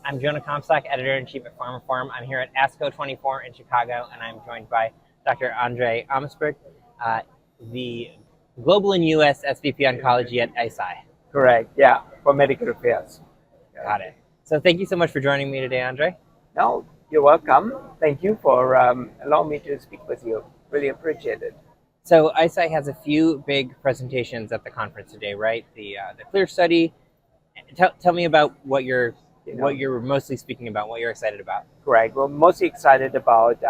I'm Jonah Comstock, editor-in-chief at Pharma Forum. I'm here at ASCO 24 in Chicago, and I'm joined by Dr. Andree Amelsberg, the Global and U.S. SVP Oncology at Eisai. Correct, yeah, for medical affairs. Got it. So thank you so much for joining me today, Andree. No, you're welcome. Thank you for allowing me to speak with you. Really appreciate it. So Eisai has a few big presentations at the conference today, right? The CLEAR study. Tell me about what you're mostly speaking about, what you're excited about. Correct. We're mostly excited about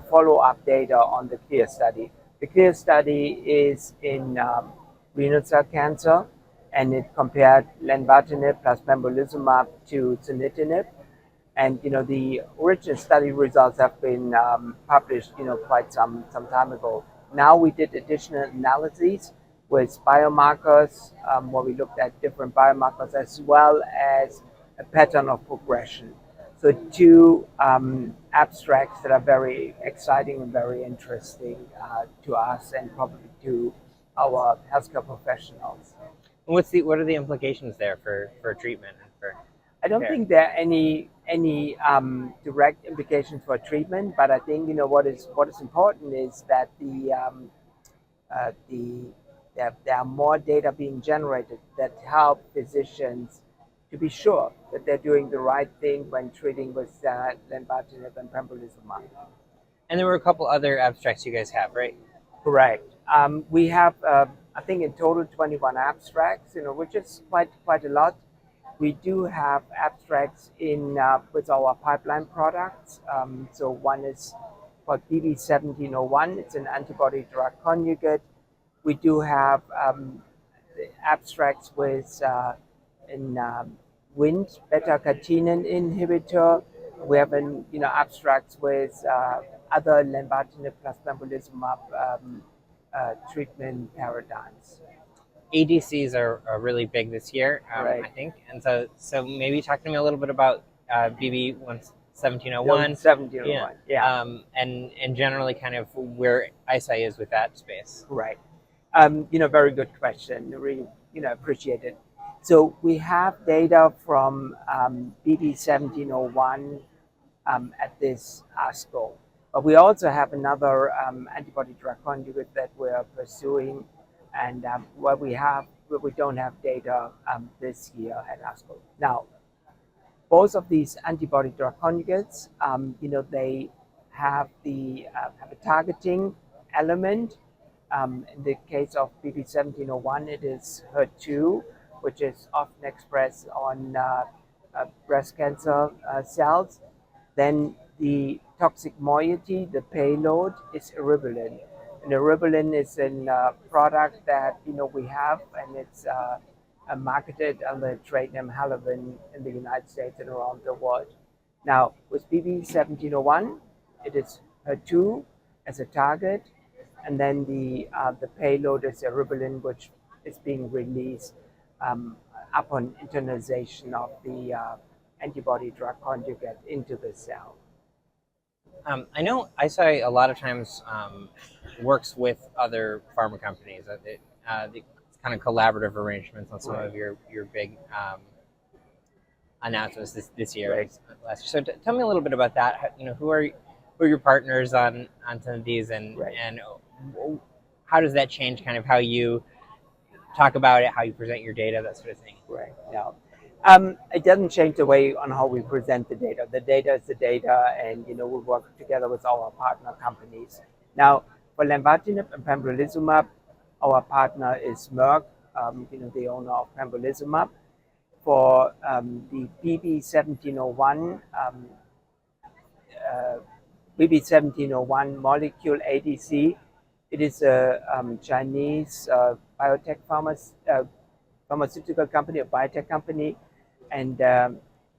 follow-up data on the CLEAR study. The CLEAR study is in renal cell cancer, and it compared lenvatinib plus pembrolizumab to sunitinib. And the original study results have been published quite some time ago. Now we did additional analyses with biomarkers, where we looked at different biomarkers as well as a pattern of progression. So two abstracts that are very exciting and very interesting to us and probably to our healthcare professionals. What are the implications there for treatment and for? I don't think there are any direct implications for treatment, but I think what is important is that there are more data being generated that help physicians to be sure that they're doing the right thing when treating with lenvatinib and pembrolizumab. And there were a couple other abstracts you guys have, right? Correct. We have, I think, in total 21 abstracts, which is quite a lot. We do have abstracts in with our pipeline products. So one is called BB1701. It's an antibody-drug conjugate. We do have abstracts with Wnt beta-catenin inhibitor. We have abstracts with other lenvatinib plus pembrolizumab treatment paradigms. ADCs are really big this year, Right. I think. And so maybe talk to me a little bit about BB1701. 1701, yeah. And generally kind of where Eisai is with that space. Right. Very good question. Really, appreciate it. So we have data from BB1701 at this ASCO. But we also have another antibody-drug conjugate that we're pursuing, and where we don't have data this year at ASCO. Now, both of these antibody-drug conjugates, they have a targeting element. In the case of BB1701, it is HER2, which is often expressed on breast cancer cells. Then the toxic moiety, the payload, is eribulin. And eribulin is a product that we have, and it's marketed under the trade name Halaven in the United States and around the world. Now, with BB1701, it is HER2 as a target, and then the payload is eribulin, which is being released upon internalization of the antibody-drug conjugate into the cell. I know Eisai a lot of times works with other pharma companies. It's kind of collaborative arrangements on some of your big announcements this year. Right. Last year. So tell me a little bit about that. Who are your partners on some of these, and how does that change kind of how you talk about it, how you present your data, that sort of thing? Right. Yeah. It doesn't change the way on how we present the data. The data is the data, and we work together with our partner companies. Now, for lenvatinib and pembrolizumab, our partner is Merck, the owner of pembrolizumab. For the BB1701 molecule ADC, it is a Chinese biotech pharmaceutical company, a biotech company, and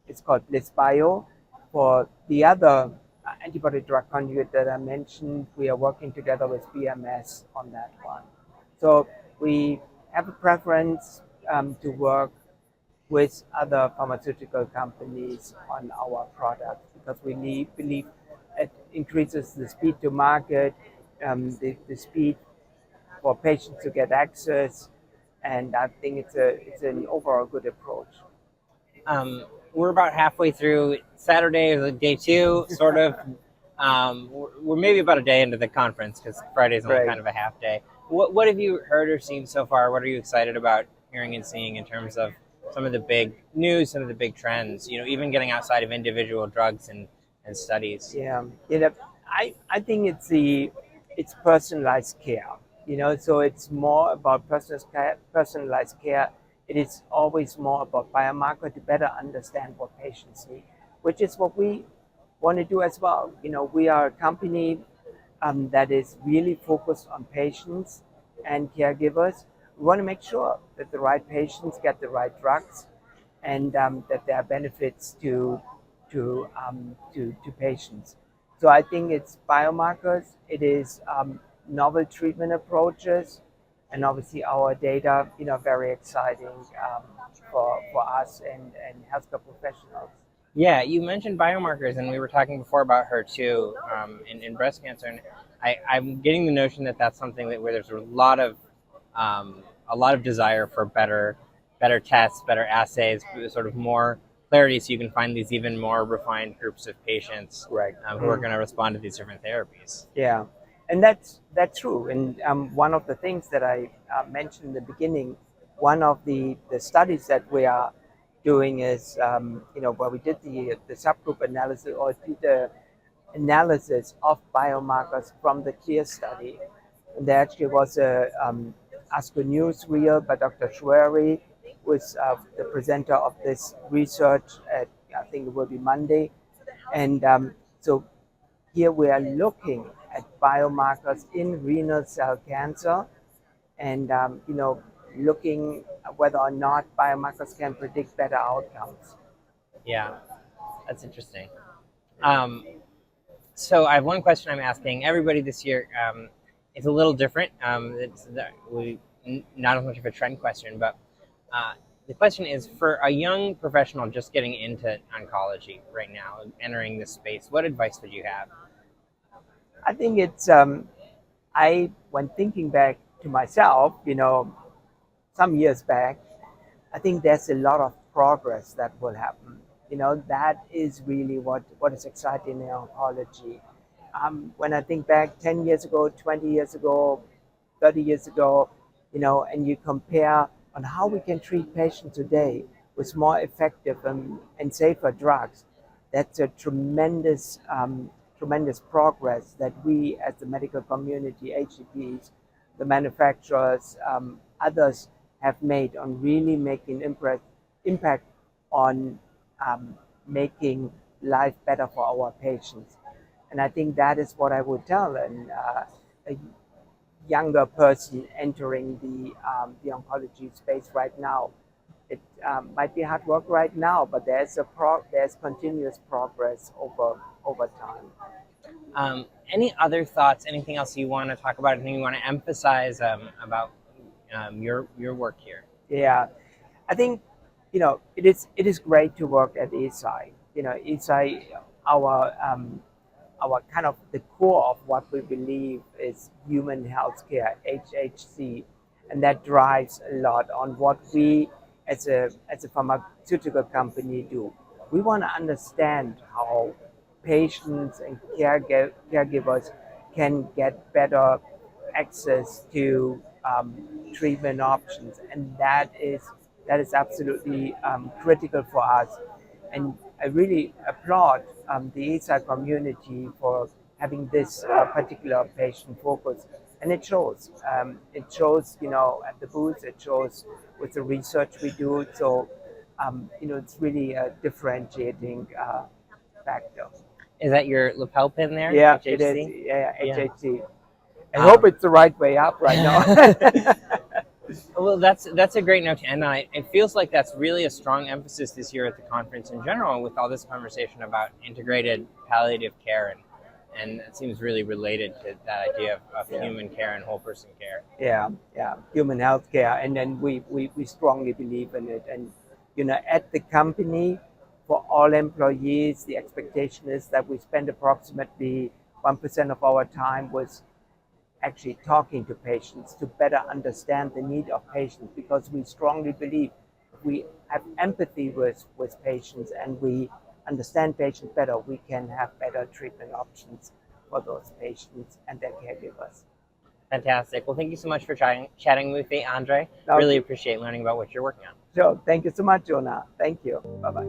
it's called Bliss Bio. For the other antibody-drug conjugate that I mentioned, we are working together with BMS on that one. So we have a preference to work with other pharmaceutical companies on our products because we believe it increases the speed to market, the speed for patients to get access, and I think it's an overall good approach. we're about halfway through. Saturday is like day 2, sort of. We're maybe about a day into the conference because Friday's only kind of a half day. What have you heard or seen so far? What are you excited about hearing and seeing in terms of some of the big news, some of the big trends? Even getting outside of individual drugs and studies. Yeah, I think it's personalized care. So it's more about personalized care. It is always more about biomarker to better understand what patients need, which is what we want to do as well. We are a company that is really focused on patients and caregivers. We want to make sure that the right patients get the right drugs, and that there are benefits to patients. So I think it's biomarkers. It is novel treatment approaches, and obviously our data, very exciting for us and healthcare professionals. Yeah, you mentioned biomarkers, and we were talking before about HER2 in breast cancer, and I'm getting the notion that that's something where there's a lot of desire for better tests, better assays, sort of more clarity, so you can find these even more refined groups of patients who are going to respond to these different therapies. Yeah, and that's true. And one of the things that I mentioned in the beginning, one of the studies that we are doing is, where we did the subgroup analysis, or the analysis of biomarkers from the CLEAR study. And there actually was a ASCO newsreel by Dr. Schwery, who is the presenter of this research at, I think it will be Monday. And so here we are looking at biomarkers in renal cell cancer, and looking at whether or not biomarkers can predict better outcomes. Yeah, that's interesting. So I have one question I'm asking everybody this year. It's a little different. It's not as much of a trend question, but the question is, for a young professional just getting into oncology right now, entering this space, what advice would you have? I think it's, when thinking back to myself, some years back, I think there's a lot of progress that will happen. That is really what is exciting in oncology. When I think back 10 years ago, 20 years ago, 30 years ago, and you compare on how we can treat patients today with more effective and safer drugs, that's a tremendous progress that we as the medical community, HCPs, the manufacturers, others have made on really making impact on making life better for our patients. And I think that is what I would tell a younger person entering the oncology space right now. It might be hard work right now, but there's continuous progress over time. Any other thoughts? Anything else you want to talk about? Anything you want to emphasize about your work here? Yeah, I think it is great to work at Eisai. Eisai, our kind of the core of what we believe is human healthcare, HHC, and that drives a lot on what we as a pharmaceutical company do. We want to understand how patients and caregivers can get better access to treatment options, and that is absolutely critical for us. And I really applaud the Eisai community for having this particular patient focus, and it shows. It shows, at the booth. It shows with the research we do. So, it's really a differentiating factor. Is that your lapel pin there? Yeah, HHC? it is. Yeah, HHC. I hope it's the right way up right now. Well, that's a great note to end on. It feels like that's really a strong emphasis this year at the conference in general, with all this conversation about integrated palliative care, and it seems really related to that idea of human care and whole person care. Yeah, human health care, and then we strongly believe in it. And at the company, for all employees, the expectation is that we spend approximately 1% of our time with actually talking to patients to better understand the need of patients, because we strongly believe if we have empathy with patients and we understand patients better, we can have better treatment options for those patients and their caregivers. Fantastic. Well, thank you so much for chatting with me, Andree. Okay. Really appreciate learning about what you're working on. Sure. Thank you so much, Jonah. Thank you. Bye-bye.